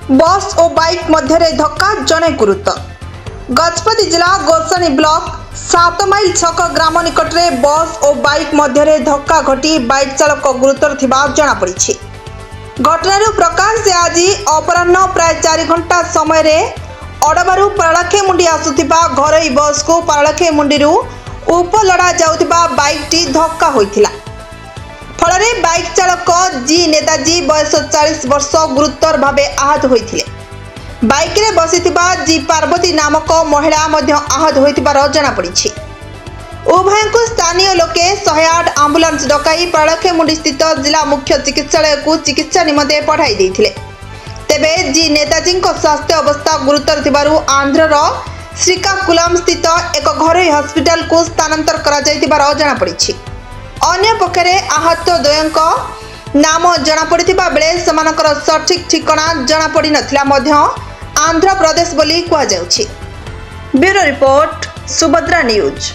बस और बाइक मध्य धक्का जड़े गुरुतर। गजपति जिला गोसाणी ब्लॉक 7 माइल छक ग्राम निकट में बस और बाइक मध्य धक्का घटी बाइक चालक गुरुतर जनापड़ी। घटना प्रकाश जे आज अपराह्न प्राय 4 घंटा समय अडबारू पारलाखेमुंडी आसुथिबा घरोई बस को पारलाखेमुंडी उपलड़ा जाउथिबा बाइक टी धक्का होइथिला। फलरे बाइक चालक जी नेताजी बयस 40 वर्ष गुरुतर भावे आहत होइथिले। बाइक रे बसिथिबा जी पार्वती नामक महिला मध्य आहत होइथिबार जଣା पड़िछि। उभय को स्थानीय लोके 108 आंबुलांस डकाई पारलाखेमुंडी स्थित जिला मुख्य चिकित्सालय को चिकित्सा निमंते पठाई देथिले। तेबे जी नेताजी स्वास्थ्य अवस्था गुरुतर थिबारु आंध्रर श्रीकाकुलम स्थित एक घरोई हॉस्पिटल को स्थानांतर करा जायतिबार जଣା पड़िछि। अन्य पक्षरे आहत द्वयंक नाम जଣା पड़िथिबा बेले समानकर सठिक ठिकाना जଣା पड़ी नथिला मध्य आंध्र प्रदेश बोली कुआ जाउछि। Bureau report Subhadra news.